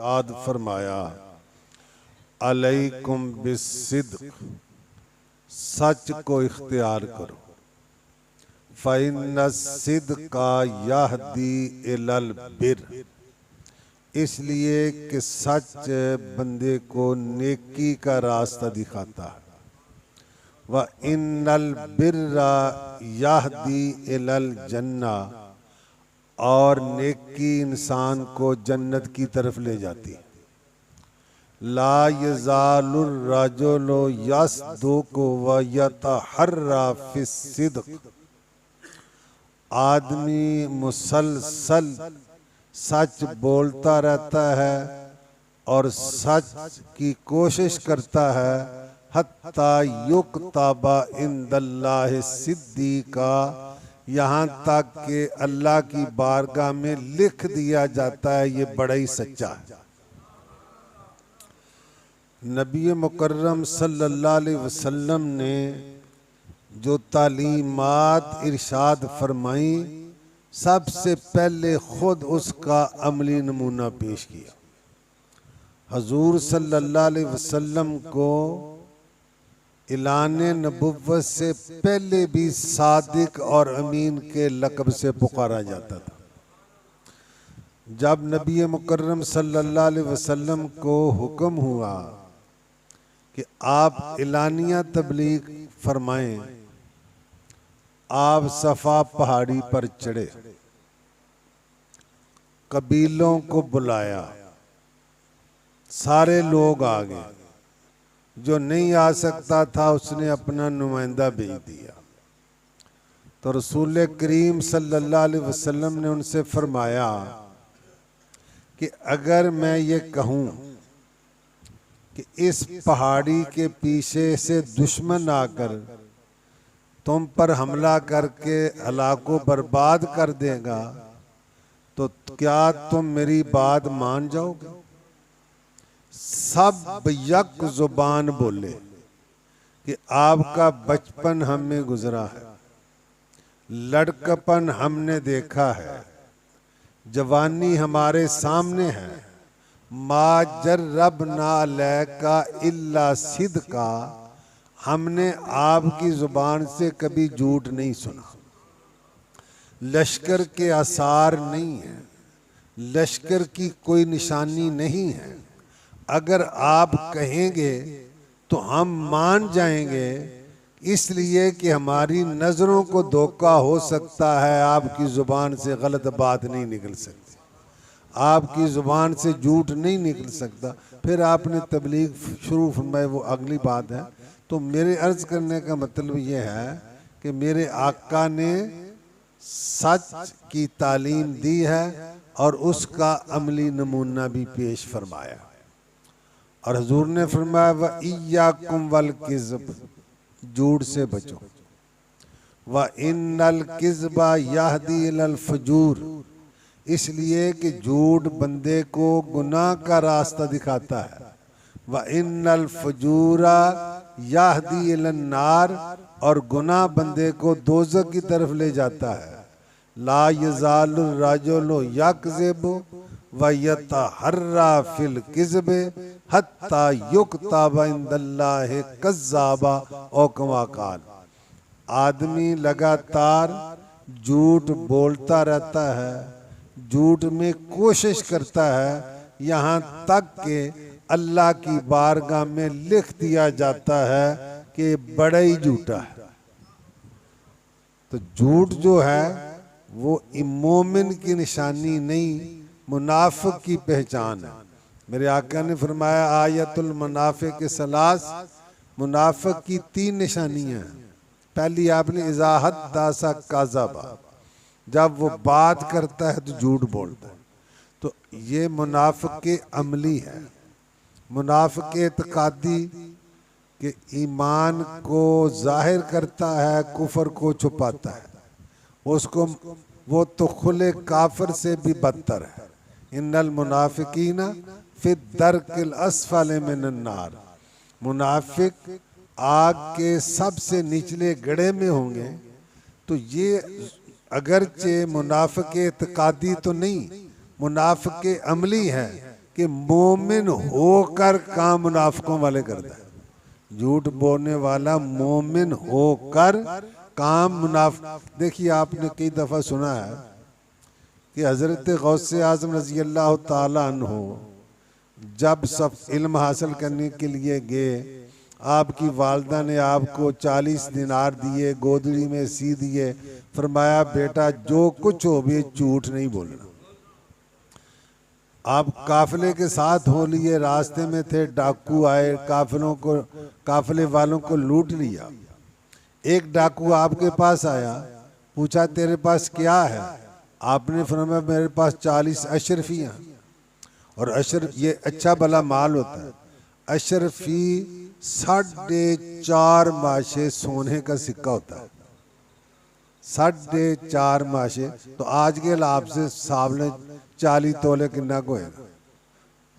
इरशाद फरमाया, अलैकुम बिस्सिद्क, सच को इख्तियार करो। फ़इन्न सिद्का यहदी इलल बिर, इसलिए कि सच बंदे को नेकी का रास्ता दिखाता है। व इन्नल बिर्रा यहदी इलल जन्ना, और नेकी इंसान को जन्नत की तरफ ले जाती है। ला यज़ालुर रजुलु यस्दुकु व यतहर्रा फिस्सिद्क, आदमी मुसलसल सच बोलता रहता है और सच की कोशिश करता है, हत्ता युक्तबा इंदल्लाहि सिद्दीका, यहाँ तक कि अल्लाह की बारगाह में लिख दिया जाता है ये बड़ा ही सच्चा है। नबी मुकर्रम सल्लल्लाहु अलैहि वसल्लम ने जो तालीमात इरशाद फरमाई, सबसे पहले खुद उसका अमली नमूना पेश किया। हजूर सल्लल्लाहु अलैहि वसल्लम को इलाने नबुव्वत से पहले भी सादिक और अमीन के लक़ब से पुकारा जाता था। जब नबी मुकर्रम सल्लल्लाहु अलैहि वसल्लम को हुक्म हुआ कि आप इलानिया तबलीग फरमाएं, आप सफ़ा पहाड़ी पर चढ़े, कबीलों को बुलाया, सारे लोग आ गए। जो नहीं आ सकता था उसने अपना नुमाइंदा भेज दिया। तो रसूल करीम सल्लल्लाहु अलैहि वसल्लम ने उनसे फरमाया कि अगर मैं ये कहूँ कि इस पहाड़ी के पीछे से दुश्मन आकर तुम पर हमला करके हलाको बर्बाद कर देगा, तो क्या तुम मेरी बात मान जाओगे? सब यक जुबान बोले कि आपका बचपन हमें गुजरा है, लड़कपन हमने देखा है, जवानी हमारे सामने है, मा जर्रबना लैका इल्ला सिद्का, हमने आपकी जुबान से कभी झूठ नहीं सुना। लश्कर के आसार नहीं है, लश्कर की कोई निशानी नहीं है। अगर आप कहेंगे तो हम मान जाएंगे, इसलिए कि हमारी नज़रों को धोखा हो सकता है, आपकी ज़ुबान से गलत बात नहीं निकल सकती, आपकी ज़ुबान से झूठ नहीं निकल सकता। फिर आपने तबलीग शुरू फरमाई, वो अगली बात है। तो मेरे अर्ज़ करने का मतलब ये है कि मेरे आका ने सच की तालीम दी है और उसका अमली नमूना भी पेश फरमाया। और हुजूर ने फरमाया, व इय्याकुम वल किज़्ब, झूठ से बचो। व इन्नल किज़्बा यहदी इलल फजूर, इसलिए कि झूठ बंदे को गुनाह का रास्ता दिखाता है। व इन्नल फजूरा यहदी इलन नार, और गुनाह बंदे को दोज़ख की तरफ ले जाता है। ला यज़ालुर रजुलु यकज़िबु व यतहर्रा फिल किज़्बे हत्ता युक्तबा इंदल्लाहि कज़्ज़ाबा औ कमा क़ाल, आदमी लगातार झूठ बोलता रहता है, झूठ में कोशिश करता है, यहाँ तक कि अल्लाह की बारगाह में लिख दिया जाता है कि बड़ा ही झूठा है। तो झूठ जो है वो मोमिन की निशानी नहीं, मुनाफिक की पहचान है। मेरे आका ने फरमाया, आयतुल मुनाफिक के सलास, मुनाफिक की 3 निशानियां हैं। पहली आपने इज़ाहत दासा काज़ाबा, जब वो बात करता है तो झूठ बोलता है। तो ये मुनाफिक के अमली है। मुनाफिक के इत्कादी कि ईमान को जाहिर करता है, कुफर को छुपाता है, उसको वो तो खुले काफिर से भी बदतर है। इन्नल मुनाफिकीना फि दरकिल अस्फल मिनन नार, मुनाफिक आग के सबसे निचले गड्ढे में होंगे। तो ये अगरचे मुनाफिक इत्कादी तो नहीं, मुनाफिक अमली है, कि मोमिन होकर काम मुनाफिकों वाले करता है। झूठ बोलने वाला मोमिन होकर काम मुनाफिक। देखिए आपने कई दफ़ा सुना है कि हज़रत गौसे आज़म रज़ी अल्लाह ताला अन्हो जब सब इल्म हासिल करने के लिए गए, आपकी वालदा ने आपको 40 दिनार दिए, गोदड़ी में सी दिए, फरमाया बेटा जो कुछ हो भी झूठ नहीं बोलना। आप काफिले के साथ हो लिए, रास्ते में थे, डाकू आए, काफिले वालों को लूट लिया। एक डाकू आपके पास आया, पूछा तेरे पास क्या है? आपने फरमाया मेरे पास 40 अशरफियाँ। और अशरफ ये अच्छा भला माल होता है। अशरफी 4.5 माशे सोने का सिक्का होता है। 4.5 माशे तो आज के लाभ से सामने 40 तोले कितना को है,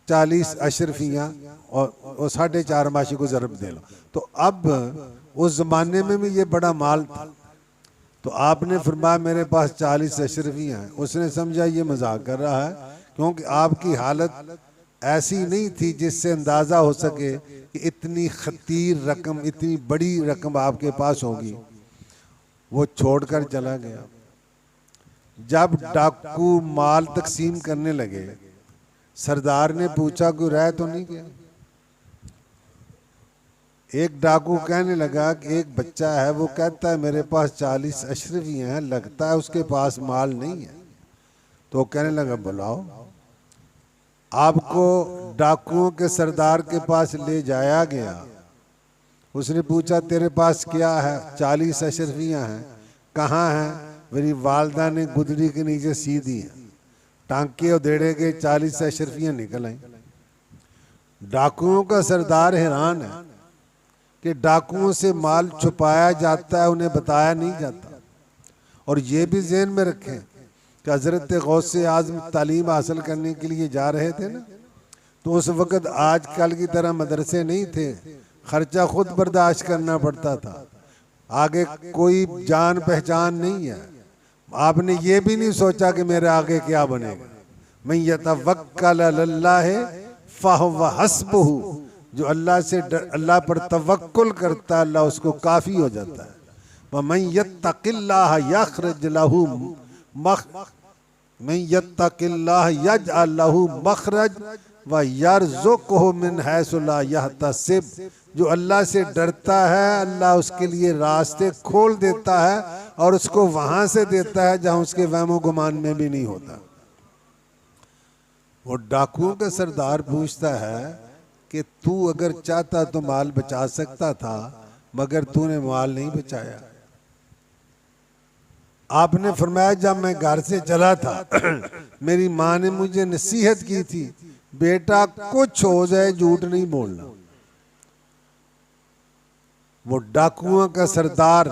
40 अशरफियाँ और 4.5 माशे को ज़रब दे लो। तो अब उस ज़माने में भी ये बड़ा माल था। तो आपने फरमाया मेरे पास 40 अशरफियाँ हैं। उसने समझा ये मजाक कर रहा है, क्योंकि आपकी हालत ऐसी नहीं थी जिससे अंदाज़ा हो सके कि इतनी खतीर रकम, इतनी बड़ी रकम आपके पास होगी। वो छोड़कर चला गया। जब डाकू माल तकसीम करने लगे, सरदार ने पूछा कोई रह तो नहीं गया? एक डाकू कहने लगा कि एक बच्चा है, वो कहता है मेरे पास 40 अशरफियाँ हैं, लगता है उसके पास माल नहीं है। तो कहने लगा बुलाओ। आपको डाकुओं के सरदार के पास ले जाया गया। उसने पूछा तेरे पास क्या है? 40 अशरफियाँ हैं। कहाँ हैं? मेरी वालदा ने गुदड़ी के नीचे सी दी है। टांके उधेड़े के 40 अशरफियाँ निकल आई। डाकुओं का सरदार हैरान है कि डाकुओं से माल छुपाया जाता है, उन्हें बताया नहीं जाता। और ये भी ज़हन में रखें कि हज़रत गौसे आज़म तालीम हासिल करने के लिए जा रहे थे ना, तो उस वक़्त आजकल की तरह मदरसे नहीं थे, खर्चा खुद बर्दाश्त करना पड़ता था। आगे कोई जान पहचान नहीं है। आपने ये भी नहीं सोचा कि मेरे आगे क्या बनेगा। मैं यतवक्कल अलल्लाह फहुव हस्बुहु, जो अल्लाह पर तवक्कुल करता है अल्लाह उसको काफ़ी हो जाता है। वमन यत्तकिल्लाह यखरज लहू मैं यत्तकिल्लाह यजअल लहू मखरज व यरज़ुक़हु मिन हैसु ला यहतसिब, जो अल्लाह से डरता है अल्लाह उसके लिए रास्ते खोल देता है और उसको वहां से देता है जहां उसके वहमो गुमान में भी नहीं होता। वो डाकुओं का सरदार पूछता है कि तू अगर चाहता तो माल बचा सकता था, मगर तूने माल नहीं बचाया। आपने फरमाया जब मैं घर से चला था मेरी माँ ने मुझे नसीहत की थी, बेटा कुछ हो जाए झूठ नहीं बोलना। वो डाकुओं का सरदार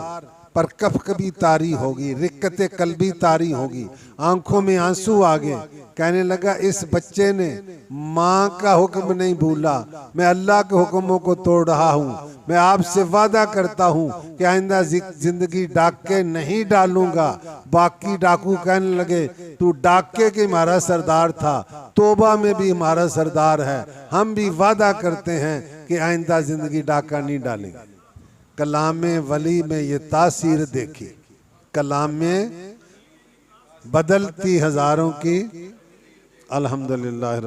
पर कफ कभी तारी होगी, रिक्कते कल्बी तारी होगी, आंखों में आंसू आ गए। कहने लगा इस बच्चे ने माँ का हुक्म नहीं भूला, मैं अल्लाह के हुक्मों को तोड़ रहा हूँ। मैं आपसे वादा करता हूँ कि आइंदा जिंदगी डाके नहीं डालूंगा। बाकी डाकू कहने लगे तू डाके के हमारा सरदार था, तोबा में भी हमारा सरदार है, हम भी वादा करते हैं कि आइंदा जिंदगी डाका नहीं डालेंगे। कलाम वली में ये तासीर देखी, कलाम में बदलती हजारों की। अल्हम्दुलिल्लाह।